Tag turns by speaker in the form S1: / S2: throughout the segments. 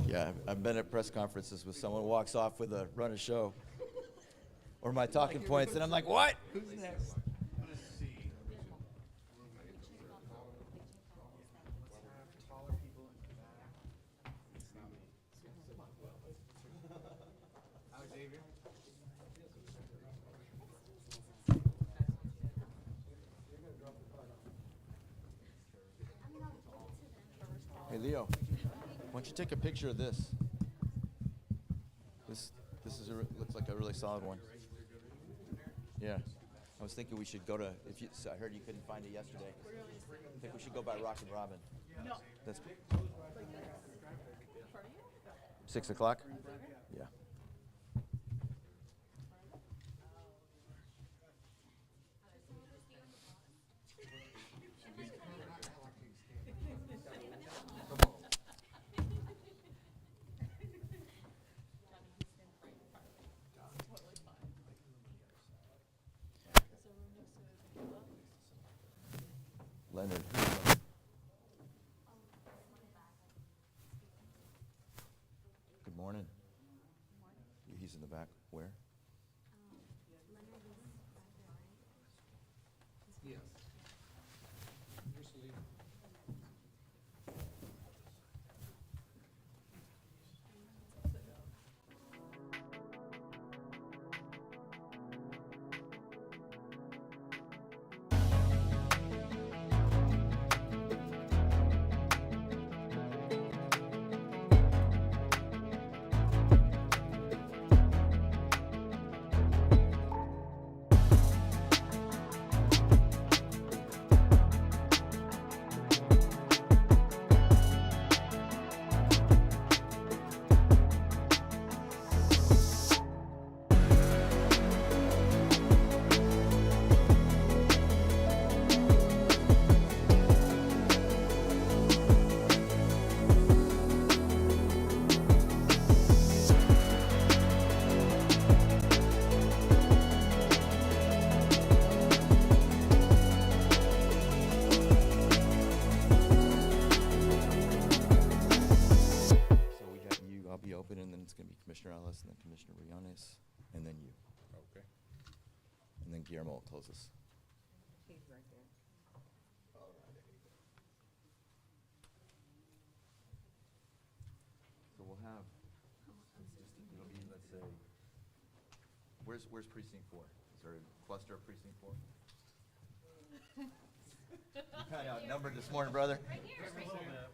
S1: Yeah, I've been at press conferences with someone walks off with a run a show or my talking points, and I'm like, what?
S2: Who's next?
S1: Hey, Leo, why don't you take a picture of this? This is looks like a really solid one. Yeah, I was thinking we should go to. If you, so I heard you couldn't find it yesterday. I think we should go by Rock and Robin.
S3: No.
S1: That's 6 o'clock. Yeah. Leonard. Good morning. He's in the back. Where?
S2: Yes. Here's Selena.
S1: So we got you. I'll be open, and then it's going to be Commissioner Ellis, and then Commissioner Briones, and then you,
S2: Okay.
S1: and then Guillermo will close us.
S3: He's right there.
S1: So we'll have. It'll be, let's say. Where's precinct 4? Is there a cluster of precinct 4? You kind of outnumbered this morning, brother.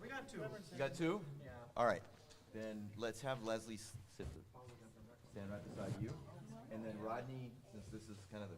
S4: We got two.
S1: You got 2?
S4: Yeah.
S1: All right, then let's have Leslie stand right beside you, and then Rodney, since this is kind of the.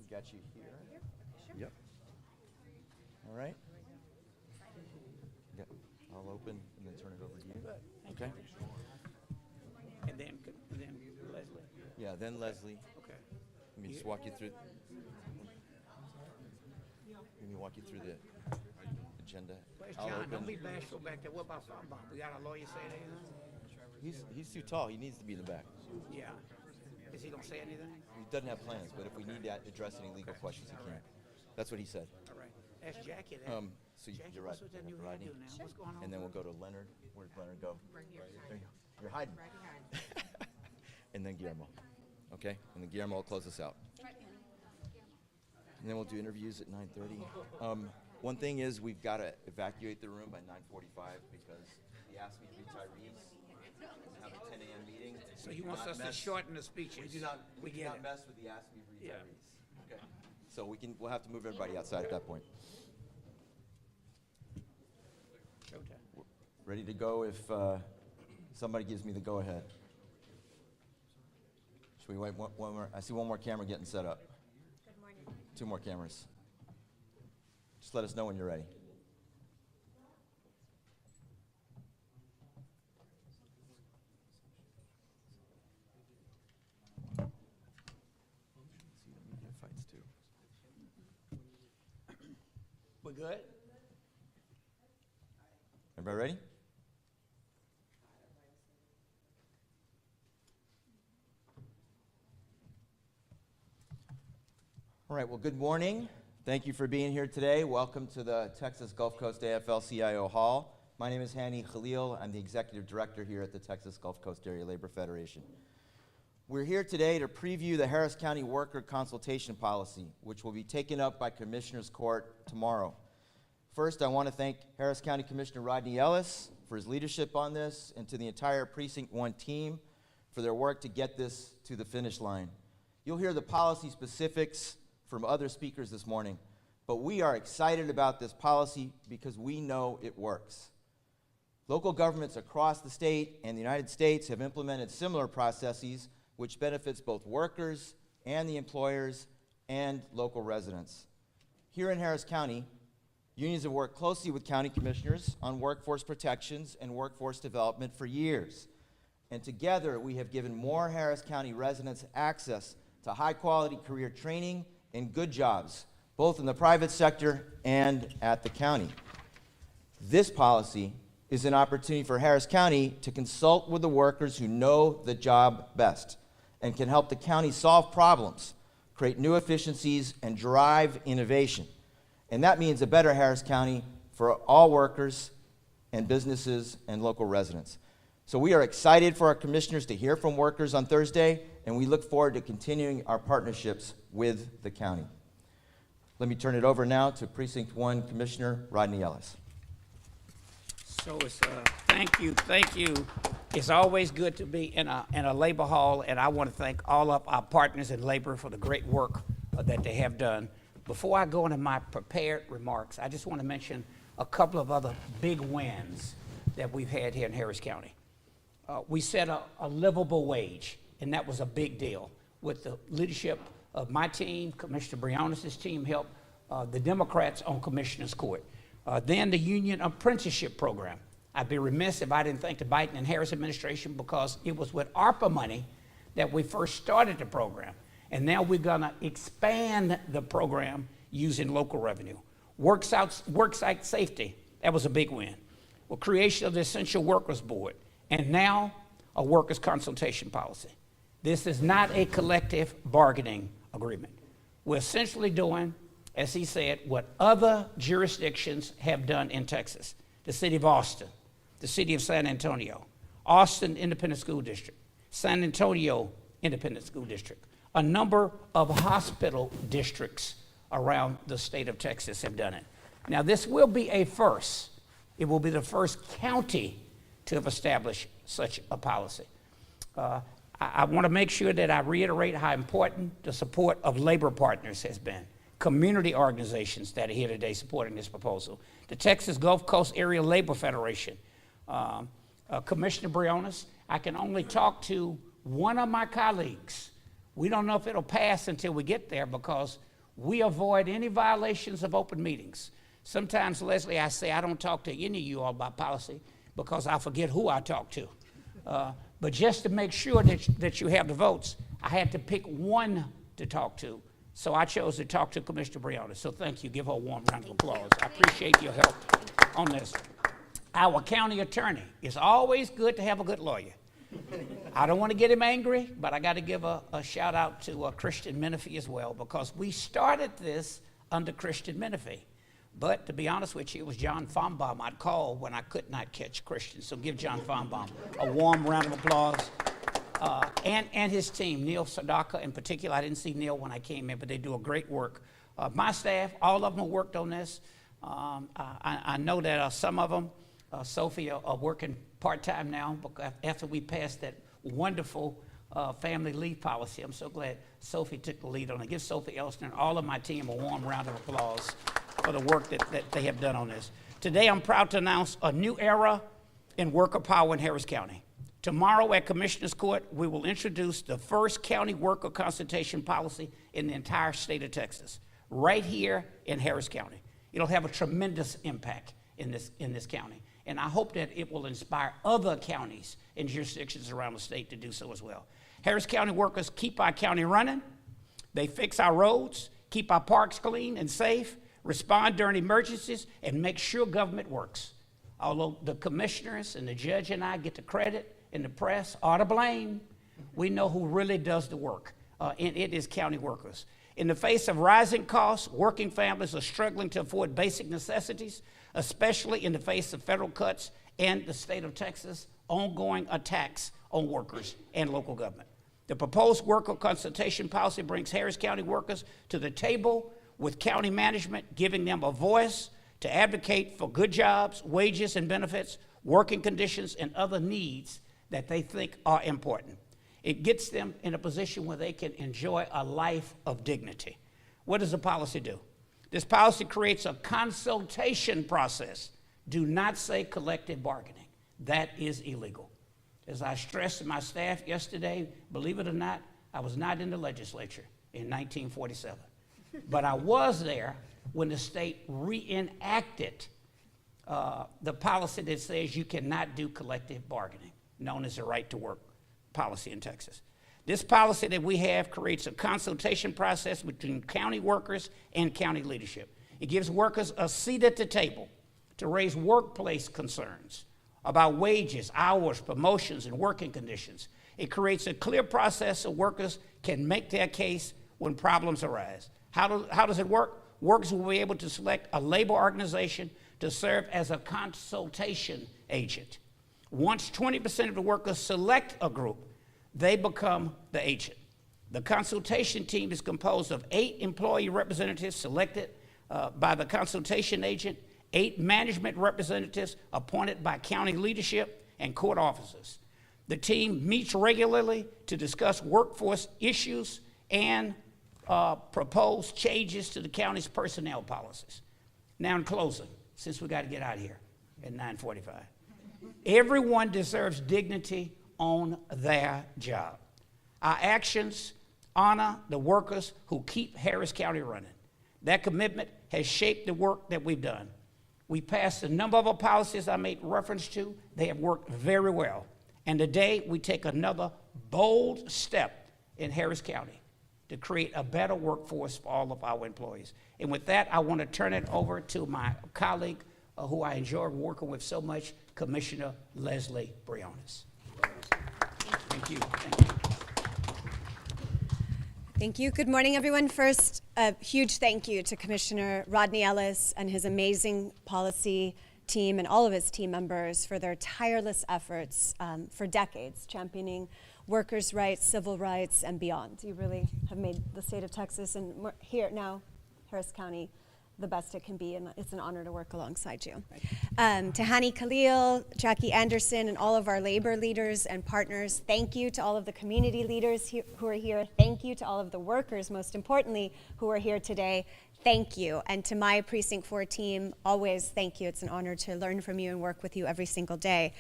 S1: got you here. Yep. All right. Yeah, I'll open and then turn it over to you. Okay.
S2: And then Leslie.
S1: Yeah, then Leslie.
S2: Okay.
S1: Let me just walk you through. Let me walk you through the agenda.
S2: Where's
S1: I'll
S2: John?
S1: open.
S2: Don't be bashful back there. What about Bob? We got a lawyer say anything?
S1: He's too tall. He needs to be in the back.
S2: Yeah. Is he gonna say anything?
S1: He doesn't have plans, but if we need to address any legal questions, he can. That's what he said.
S2: All right. Ask Jackie that.
S1: So
S2: Jackie,
S1: you're right.
S2: what's with that new
S1: Rodney.
S2: hairdo now? What's going on?
S1: And then we'll go to Leonard. Where'd Leonard go?
S3: Right here.
S1: There you go. You're hiding.
S3: Right behind.
S1: And then Guillermo. Okay? And then Guillermo will close us out. And then we'll do interviews at 9:30. One thing is we've got to evacuate the room by 9:45 because he asked me to retirees have a 10 a.m. meeting.
S2: So he wants us to shorten the speeches.
S1: We do not
S2: get it.
S1: mess with the ask me
S2: Yeah.
S1: retirees. Okay. So we'll have to move everybody outside at that point.
S2: Showtime.
S1: Ready to go if somebody gives me the go-ahead. Should we wait one more? I see one more camera getting set up.
S3: Good morning.
S1: 2 more cameras. Just let us know when you're ready. See the media fights too.
S2: We good?
S1: Everybody ready? All right, well, good morning. Thank you for being here today. Welcome to the Texas Gulf Coast AFL-CIO Hall. My name is Hani Khalil. I'm the Executive Director here at the Texas Gulf Coast Area Labor Federation. We're here today to preview the Harris County Worker Consultation Policy, which will be taken up by Commissioners Court tomorrow. First, I want to thank Harris County Commissioner Rodney Ellis for his leadership on this and to the entire Precinct 1 team for their work to get this to the finish line. You'll hear the policy specifics from other speakers this morning, but we are excited about this policy because we know it works. Local governments across the state and the United States have implemented similar processes which benefits both workers and the employers and local residents. Here in Harris County, unions have worked closely with county commissioners on workforce protections and workforce development for years. And together, we have given more Harris County residents access to high-quality career training and good jobs, both in the private sector and at the county. This policy is an opportunity for Harris County to consult with the workers who know the job best and can help the county solve problems, create new efficiencies, and drive innovation. And that means a better Harris County for all workers and businesses and local residents. So we are excited for our commissioners to hear from workers on Thursday, and we look forward to continuing our partnerships with the county. Let me turn it over now to Precinct 1 Commissioner Rodney Ellis.
S2: So it's thank you. It's always good to be in a labor hall, and I want to thank all of our partners in labor for the great work that they have done. Before I go into my prepared remarks, I just want to mention a couple of other big wins that we've had here in Harris County. We set a livable wage, and that was a big deal. With the leadership of my team, Commissioner Briones' team helped the Democrats on Commissioner's Court. Then the union apprenticeship program. I'd be remiss if I didn't thank the Biden and Harris administration because it was with ARPA money that we first started the program. And now we're gonna expand the program using local revenue. Worksite safety, that was a big win. Well, creation of the Essential Workers Board, and now a workers' consultation policy. This is not a collective bargaining agreement. We're essentially doing, as he said, what other jurisdictions have done in Texas. The city of Austin, the city of San Antonio, Austin Independent School District, San Antonio Independent School District. A number of hospital districts around the state of Texas have done it. Now, this will be a first. It will be the first county to have established such a policy. I want to make sure that I reiterate how important the support of labor partners has been. Community organizations that are here today supporting this proposal. The Texas Gulf Coast Area Labor Federation. Commissioner Briones, I can only talk to one of my colleagues We don't know if it'll pass until we get there because we avoid any violations of open meetings. Sometimes, Leslie, I say I don't talk to any of you all about policy because I forget who I talk to. But just to make sure that you have the votes, I had to pick one to talk to. So I chose to talk to Commissioner Briones. So thank you. Give her a warm round of applause. I appreciate your help on this. Our county attorney. It's always good to have a good lawyer. I don't want to get him angry, but I got to give a shout out to Christian Menifee as well, because we started this under Christian Menifee. But to be honest with you, it was John Fonbaum I'd call when I could not catch Christian. So give John Fonbaum a warm round of applause. And his team, Neil Sadaka in particular. I didn't see Neil when I came in, but they do a great work. My staff, all of them have worked on this. I know that some of them, Sophie, are working part-time now after we passed that wonderful family leave policy. I'm so glad Sophie took the lead on it. Give Sophie Elston and all of my team a warm round of applause for the work that they have done on this. Today, I'm proud to announce a new era in worker power in Harris County. Tomorrow at Commissioner's Court, we will introduce the first county worker consultation policy in the entire state of Texas, right here in Harris County. It'll have a tremendous impact in this county. And I hope that it will inspire other counties and jurisdictions around the state to do so as well. Harris County workers keep our county running. They fix our roads, keep our parks clean and safe, respond during emergencies, and make sure government works. Although the commissioners and the judge and I get the credit and the press are to blame, we know who really does the work, and it is county workers. In the face of rising costs, working families are struggling to afford basic necessities, especially in the face of federal cuts and the state of Texas' ongoing attacks on workers and local government. The proposed worker consultation policy brings Harris County workers to the table with county management, giving them a voice to advocate for good jobs, wages and benefits, working conditions, and other needs that they think are important. It gets them in a position where they can enjoy a life of dignity. What does the policy do? This policy creates a consultation process. Do not say collective bargaining. That is illegal. As I stressed to my staff yesterday, believe it or not, I was not in the legislature in 1947. But I was there when the state reenacted the policy that says you cannot do collective bargaining, known as the right to work policy in Texas. This policy that we have creates a consultation process between county workers and county leadership. It gives workers a seat at the table to raise workplace concerns about wages, hours, promotions, and working conditions. It creates a clear process so workers can make their case when problems arise. How does it work? Workers will be able to select a labor organization to serve as a consultation agent. Once 20% of the workers select a group, they become the agent. The consultation team is composed of 8 employee representatives selected by the consultation agent, 8 management representatives appointed by county leadership and court officers. The team meets regularly to discuss workforce issues and propose changes to the county's personnel policies. Now in closing, since we got to get out of here at 9:45, everyone deserves dignity on their job. Our actions honor the workers who keep Harris County running. That commitment has shaped the work that we've done. We passed a number of our policies I made reference to. They have worked very well. And today we take another bold step in Harris County to create a better workforce for all of our employees. And with that, I want to turn it over to my colleague, who I enjoy working with so much, Commissioner Leslie Briones. Thank you. Thank you.
S3: Thank you. Good morning, everyone. First, a huge thank you to Commissioner Rodney Ellis and his amazing policy team and all of his team members for their tireless efforts for decades, championing workers' rights, civil rights, and beyond. You really have made the state of Texas and here now, Harris County, the best it can be, and it's an honor to work alongside you. To Hani Khalil, Jackie Anderson, and all of our labor leaders and partners, thank you to all of the community leaders who are here. Thank you to all of the workers, most importantly, who are here today. Thank you. And to my Precinct 4 team, always thank you. It's an honor to learn from you and work with you every single day.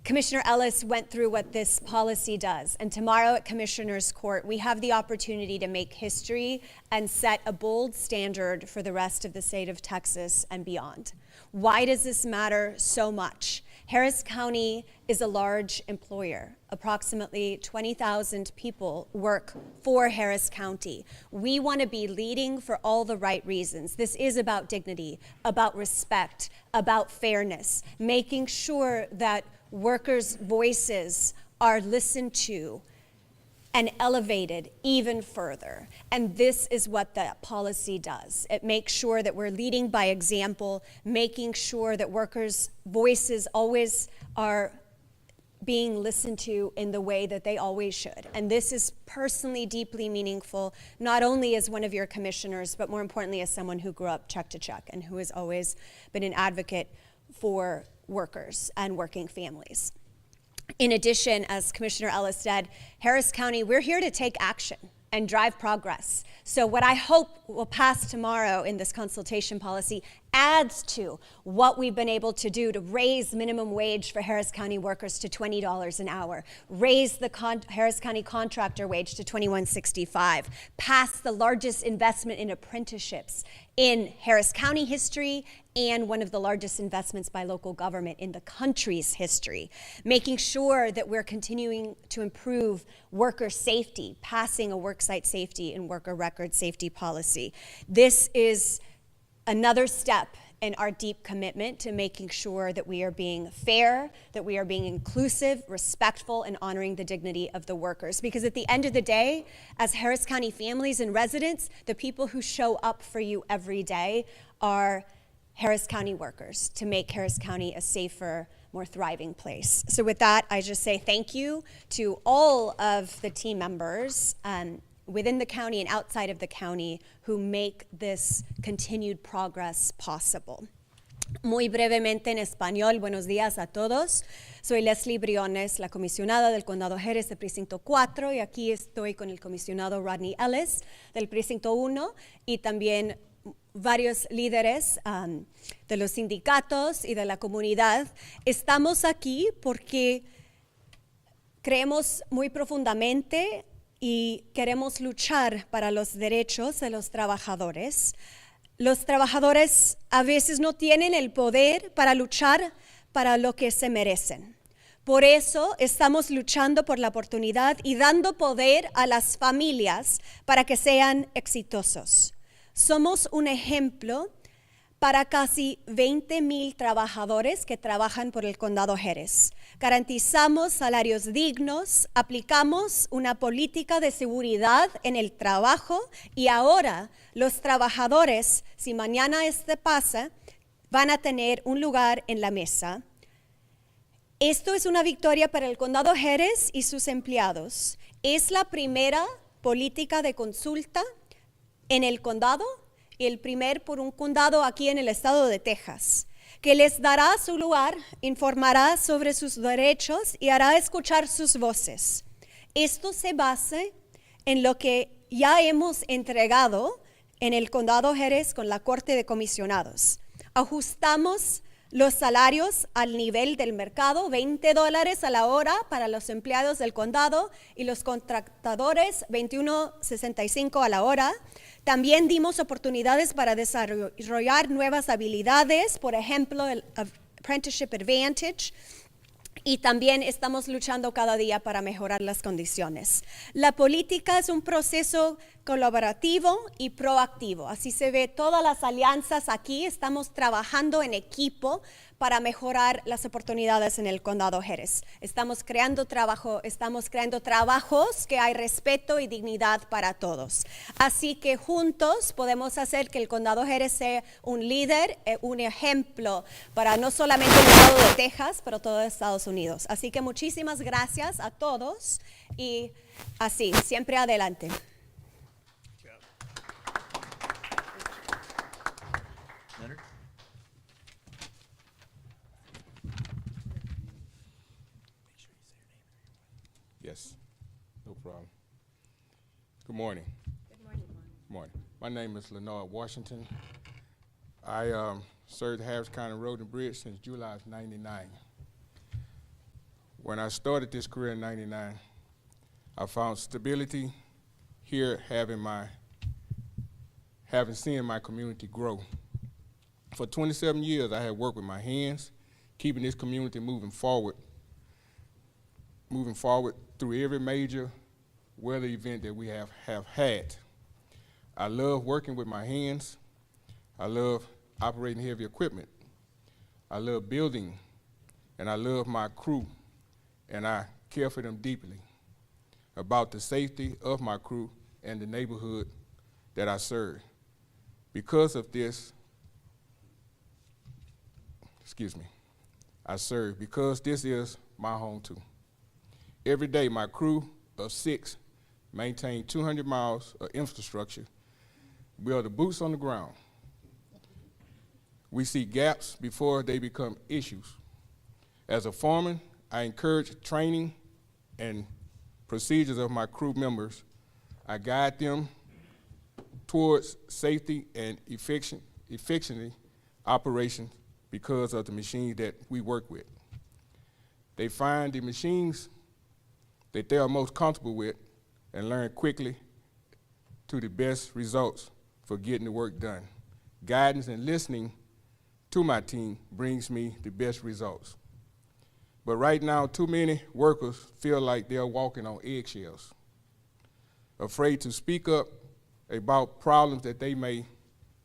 S3: Commissioner Ellis went through what this policy does, and tomorrow at Commissioner's Court, we have the opportunity to make history and set a bold standard for the rest of the state of Texas and beyond. Why does this matter so much? Harris County is a large employer. Approximately 20,000 people work for Harris County. We want to be leading for all the right reasons. This is about dignity, about respect, about fairness, making sure that workers' voices are listened to and elevated even further. And this is what the policy does. It makes sure that we're leading by example, making sure that workers' voices always are being listened to in the way that they always should. And this is personally deeply meaningful, not only as one of your commissioners, but more importantly as someone who grew up check to check and who has always been an advocate for workers and working families. In addition, as Commissioner Ellis said, Harris County, we're here to take action and drive progress. So what I hope will pass tomorrow in this consultation policy adds to what we've been able to do to raise minimum wage for Harris County workers to $20 an hour, raise the Harris County contractor wage to $21.65, pass the largest investment in apprenticeships in Harris County history and one of the largest investments by local government in the country's history, making sure that we're continuing to improve worker safety, passing a worksite safety and worker record safety policy. This is another step in our deep commitment to making sure that we are being fair, that we are being inclusive, respectful, and honoring the dignity of the workers. Because at the end of the day, as Harris County families and residents, the people who show up for you every day are Harris County workers to make Harris County a safer, more thriving place. So with that, I just say thank you to all of the team members within the county and outside of the county who make this continued progress possible. Muy brevemente en español, buenos días a todos. Soy Leslie Briones, la comisionada del Condado Jerez de Precinto 4, y aquí estoy con el comisionado Rodney Ellis del Precinto 1 y también varios líderes de los sindicatos y de la comunidad. Estamos aquí porque creemos muy profundamente y queremos luchar para los derechos de los trabajadores. Los trabajadores a veces no tienen el poder para luchar para lo que se merecen. Por eso estamos luchando por la oportunidad y dando poder a las familias para que sean exitosos. Somos un ejemplo para casi 20,000 trabajadores que trabajan por el Condado Jerez. Garantizamos salarios dignos, aplicamos una política de seguridad en el trabajo y ahora los trabajadores, si mañana pasa, van a tener un lugar en la mesa. Esto es una victoria para el Condado Jerez y sus empleados. Es la primera política de consulta en el condado y el primer por un condado aquí en el estado de Texas, que les dará su lugar, informará sobre sus derechos y hará escuchar sus voces. Esto se basa en lo que ya hemos entregado en el Condado Jerez con la Corte de Comisionados. Ajustamos los salarios al nivel del mercado, $20 a la hora para los empleados del condado y los contratadores, $21.65 a la hora. También dimos oportunidades para desarrollar nuevas habilidades, por ejemplo, el Apprenticeship Advantage, y también estamos luchando cada día para mejorar las condiciones. La política es un proceso colaborativo y proactivo. Así se ve todas las alianzas aquí. Estamos trabajando en equipo para mejorar las oportunidades en el Condado Jerez. Estamos creando trabajos que hay respeto y dignidad para todos. Así que juntos podemos hacer que el Condado Jerez sea un líder, un ejemplo para no solamente el estado de Texas, pero todo Estados Unidos. Así que muchísimas gracias a todos y así, siempre adelante.
S1: Leonard?
S5: Yes, no problem. Good morning.
S3: Good morning.
S5: Good morning. My name is Lenore Washington. I served Harris County Road and Bridge since July of '99. When I started this career in '99, I found stability here, having seen my community grow. For 27 years, I have worked with my hands, keeping this community moving forward through every major weather event that we have had. I love working with my hands. I love operating heavy equipment. I love building, and I love my crew, and I care for them deeply about the safety of my crew and the neighborhood that I serve. Because of this, because this is my home too. Every day, my crew of 6 maintain 200 miles of infrastructure. We are the boots on the ground. We see gaps before they become issues. As a foreman, I encourage training and procedures of my crew members. I guide them towards safety and efficiency operations because of the machines that we work with. They find the machines that they are most comfortable with and learn quickly to the best results for getting the work done. Guidance and listening to my team brings me the best results. But right now, too many workers feel like they're walking on eggshells, afraid to speak up about problems that they may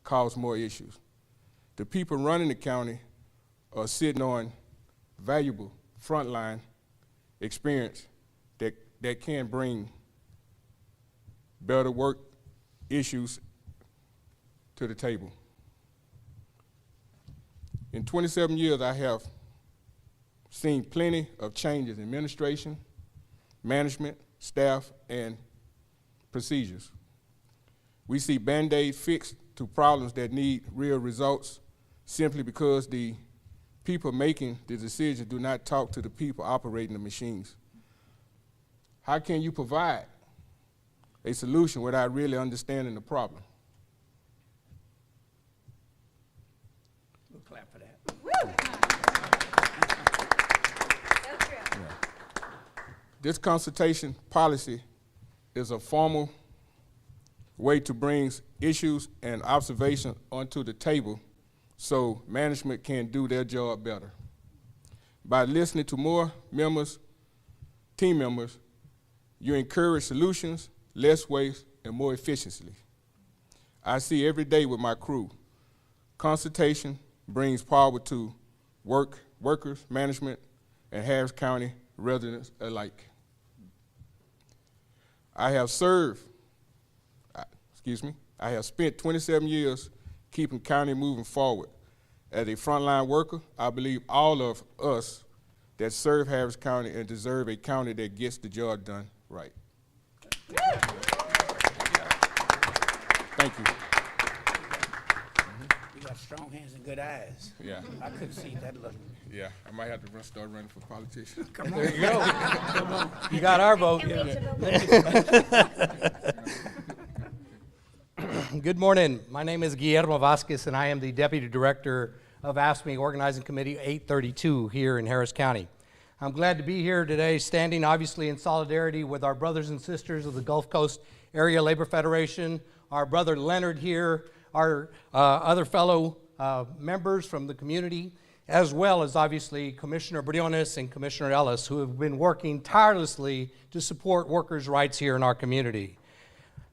S5: cause more issues. The people running the county are sitting on valuable frontline experience that can bring better work issues to the table. In 27 years, I have seen plenty of changes in administration, management, staff, and procedures. We see Band-Aids fixed to problems that need real results simply because the people making the decisions do not talk to the people operating the machines. How can you provide a solution without really understanding the problem?
S2: We'll clap for that.
S5: This consultation policy is a formal way to bring issues and observations onto the table so management can do their job better. By listening to more team members, you encourage solutions, less waste, and more efficiency. I see every day with my crew, consultation brings power to workers, management, and Harris County residents alike. I have spent 27 years keeping county moving forward. As a frontline worker, I believe all of us that serve Harris County and deserve a county that gets the job done right. Thank you.
S2: You got strong hands and good eyes.
S5: Yeah.
S2: I couldn't see that look.
S5: Yeah, I might have to start running for politician.
S2: Come on.
S6: There you go. You got our vote. Good morning. My name is Guillermo Vasquez, and I am the Deputy Director of AFSCME Organizing Committee 832 here in Harris County. I'm glad to be here today, standing obviously in solidarity with our brothers and sisters of the Gulf Coast Area Labor Federation, our brother Leonard here, our other fellow members from the community, as well as obviously Commissioner Briones and Commissioner Ellis, who have been working tirelessly to support workers' rights here in our community.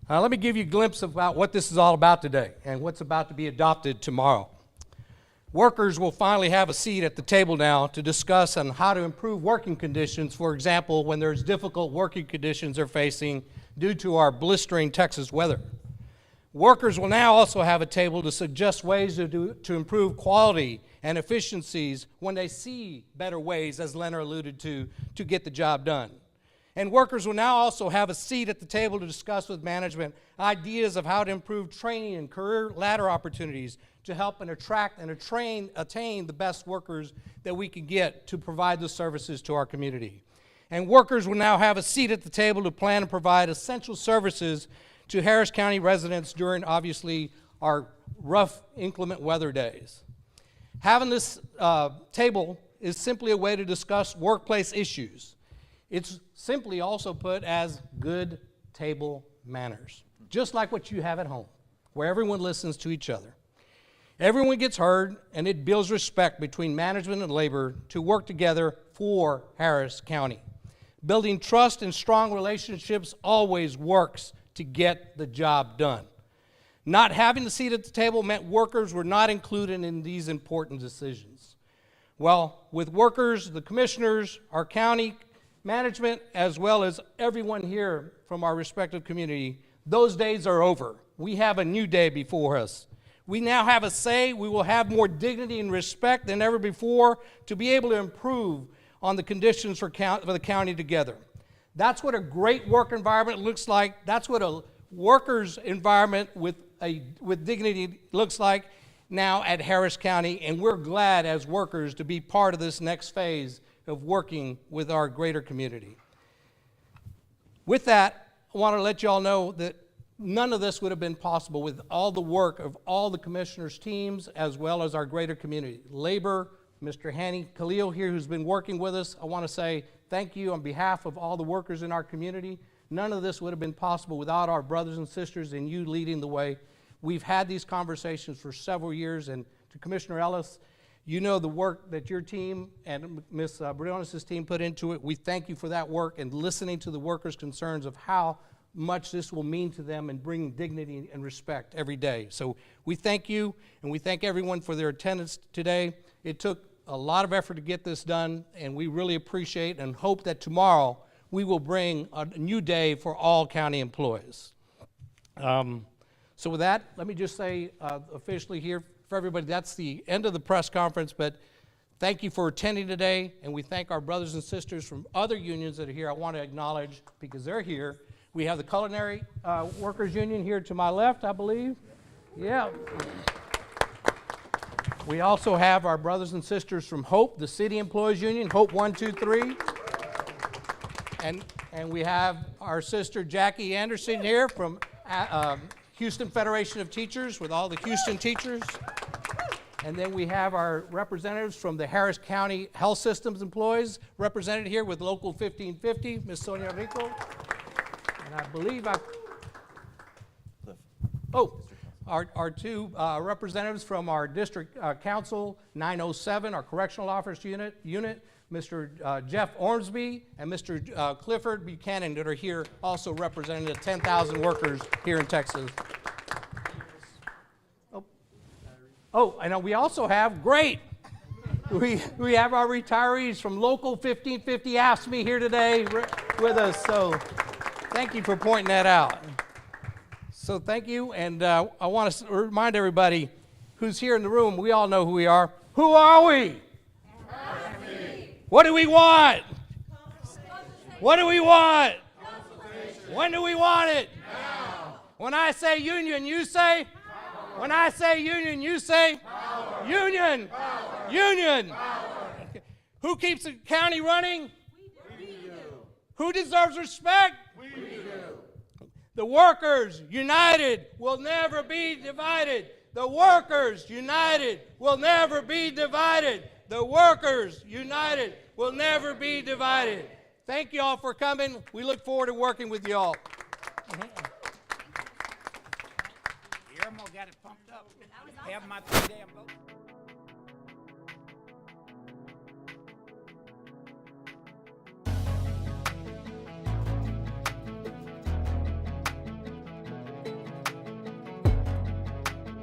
S6: Let me give you a glimpse about what this is all about today and what's about to be adopted tomorrow. Workers will finally have a seat at the table now to discuss on how to improve working conditions, for example, when there's difficult working conditions they're facing due to our blistering Texas weather. Workers will now also have a table to suggest ways to improve quality and efficiencies when they see better ways, as Leonard alluded to get the job done. And workers will now also have a seat at the table to discuss with management ideas of how to improve training and career ladder opportunities to help and attract and attain the best workers that we can get to provide the services to our community. And workers will now have a seat at the table to plan and provide essential services to Harris County residents during, obviously, our rough, inclement weather days. Having this table is simply a way to discuss workplace issues. It's simply also put as good table manners, just like what you have at home, where everyone listens to each other. Everyone gets heard, and it builds respect between management and labor to work together for Harris County. Building trust and strong relationships always works to get the job done. Not having a seat at the table meant workers were not included in these important decisions. Well, with workers, the commissioners, our county management, as well as everyone here from our respective community, those days are over. We have a new day before us. We now have a say. We will have more dignity and respect than ever before to be able to improve on the conditions for the county together. That's what a great work environment looks like. That's what a worker's environment with dignity looks like now at Harris County, and we're glad as workers to be part of this next phase of working with our greater community. With that, I want to let you all know that none of this would have been possible with all the work of all the commissioners' teams as well as our greater community. Labor, Mr. Hani Khalil here, who's been working with us, I want to say thank you on behalf of all the workers in our community. None of this would have been possible without our brothers and sisters and you leading the way. We've had these conversations for several years, and to Commissioner Ellis, you know the work that your team and Ms. Briones' team put into it. We thank you for that work and listening to the workers' concerns of how much this will mean to them and bring dignity and respect every day. So we thank you, and we thank everyone for their attendance today. It took a lot of effort to get this done, and we really appreciate and hope that tomorrow we will bring a new day for all county employees. So with that, let me just say officially here for everybody, that's the end of the press conference, but thank you for attending today, and we thank our brothers and sisters from other unions that are here. I want to acknowledge, because they're here, we have the Culinary Workers Union here to my left, I believe. Yeah. We also have our brothers and sisters from HOPE, the City Employees Union, HOPE 123. And we have our sister Jackie Anderson here from Houston Federation of Teachers with all the Houston teachers. And then we have our representatives from the Harris County Health Systems employees represented here with Local 1550, Ms. Sonia Rico. And I believe our two representatives from our district council 907, our correctional office unit, Mr. Jeff Ormsby and Mr. Clifford Buchanan, that are here also representing the 10,000 workers here in Texas. I know we also have, great, we have our retirees from Local 1550 AFSCME here today with us, so thank you for pointing that out. So thank you, and I want to remind everybody who's here in the room, we all know who we are. Who are we? What do we want? What do we want? When do we want it? Now. When I say union, you say? Power. When I say union, you say? Power. Union. Power. Union. Power. Who keeps the county running? We do. Who deserves respect? We do. The workers united will never be divided. The workers united will never be divided. The workers united will never be divided. Thank you all for coming. We look forward to working with you all.
S2: Guillermo got it pumped up. Have my 3 damn votes.